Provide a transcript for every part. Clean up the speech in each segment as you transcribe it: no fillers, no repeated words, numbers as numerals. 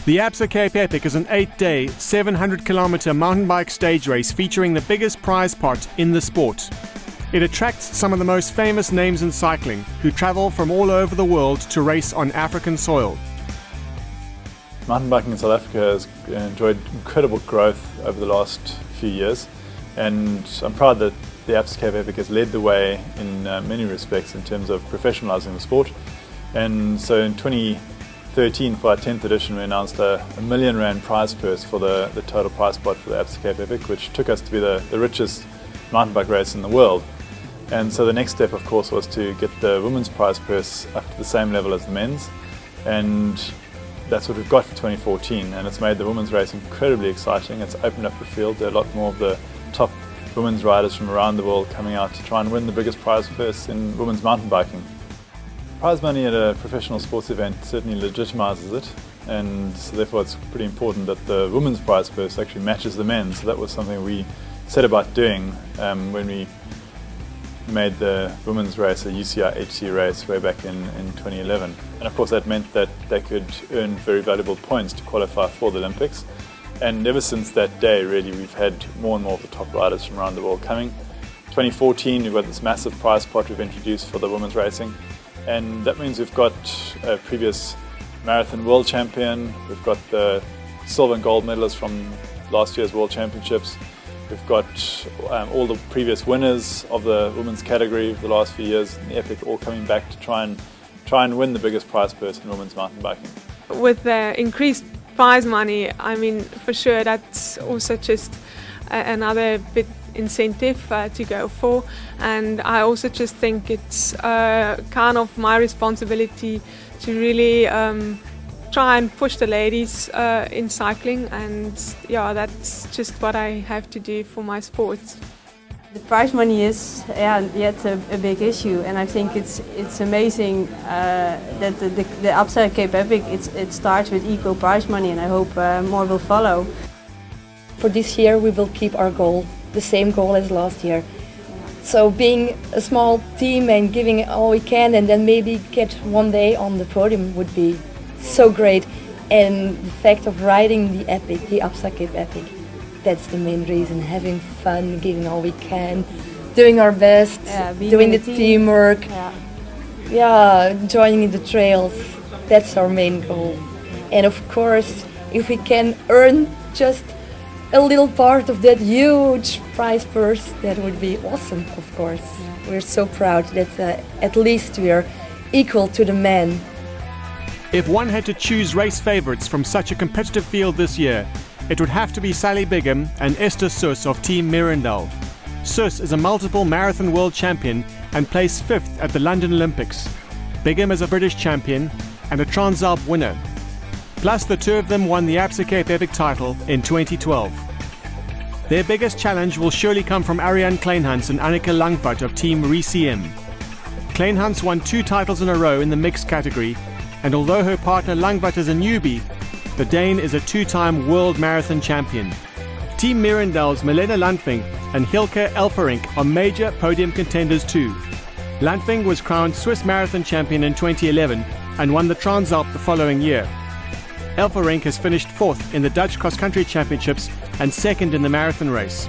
The ABSA Cape Epic is an 8-day, 700-kilometer mountain bike stage race featuring the biggest prize pot in the sport. It attracts some of the most famous names in cycling who travel from all over the world to race on African soil. Mountain biking in South Africa has enjoyed incredible growth over the last few years, and I'm proud that the ABSA Cape Epic has led the way in many respects in terms of professionalising the sport. And so in 2013, for our 10th edition, we announced a R1 million prize purse for the total prize pot for the ABSA Cape Epic, which took us to be the richest mountain bike race in the world. And so the next step, of course, was to get the women's prize purse up to the same level as the men's, and that's what we've got for 2014, and it's made the women's race incredibly exciting. It's opened up the field. There are a lot more of the top women's riders from around the world coming out to try and win the biggest prize purse in women's mountain biking. Prize money at a professional sports event certainly legitimizes it, and so therefore it's pretty important that the women's prize purse actually matches the men's. So that was something we set about doing when we made the women's race a UCI HC race way back in 2011. And of course that meant that they could earn very valuable points to qualify for the Olympics. And ever since that day, really, we've had more and more of the top riders from around the world coming. 2014, we've got this massive prize pot we've introduced for the women's racing. And that means we've got a previous marathon world champion, we've got the silver and gold medalists from last year's World Championships. We've got all the previous winners of the women's category of the last few years in the Epic all coming back to try and win the biggest prize purse in women's mountain biking. With the increased prize money, I mean, for sure that's also just another bit incentive to go for, and I also just think it's kind of my responsibility to really try and push the ladies in cycling, and yeah, that's just what I have to do for my sport. The prize money is yet a big issue, and I think it's amazing that the ABSA Cape Epic it starts with equal prize money, and I hope more will follow. For this year we will keep our goal, the same goal as last year. So being a small team and giving all we can, and then maybe get one day on the podium would be so great. And the fact of riding the Epic, the ABSA Cape Epic, that's the main reason. Having fun, giving all we can, doing our best, doing the teamwork, joining in the trails. That's our main goal. And of course, if we can earn just a little part of that huge prize purse, that would be awesome, of course. We're so proud that at least we are equal to the men. If one had to choose race favourites from such a competitive field this year, it would have to be Sally Bigham and Esther SÜSS of Team Mirandel. SÜSS is a multiple marathon world champion and placed 5th at the London Olympics. Bigham is a British champion and a Transalp winner. Plus, the two of them won the ABSA Cape Epic title in 2012. Their biggest challenge will surely come from ARIANE KLEINHANS and Anneke Langvat of Team RCM. KLEINHANS won 2 titles in a row in the mixed category, and although her partner Langvat is a newbie, the Dane is a 2-time world marathon champion. Team Mirandel's MILENA and Hilke Elferink are major podium contenders too. Landtwing was crowned Swiss marathon champion in 2011 and won the Transalp the following year. Elferink has finished 4th in the Dutch cross-country championships and 2nd in the marathon race.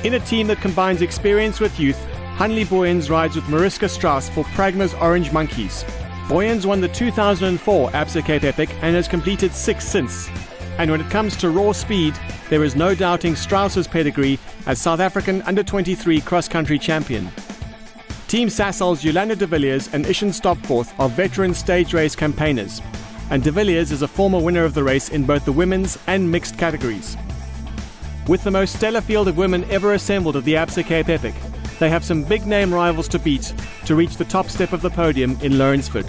In a team that combines experience with youth, Hanli Boyens rides with Mariska Strauss for Pragma's Orange Monkeys. Boyens won the 2004 ABSA Cape Epic and has completed 6 since. And when it comes to raw speed, there is no doubting Strauss's pedigree as South African under-23 cross-country champion. Team Sasol's Jolanda de Villiers and Ishan Stopforth are veteran stage race campaigners, and de Villiers is a former winner of the race in both the women's and mixed categories. With the most stellar field of women ever assembled at the ABSA Cape Epic, they have some big-name rivals to beat to reach the top step of the podium in Lawrenceford.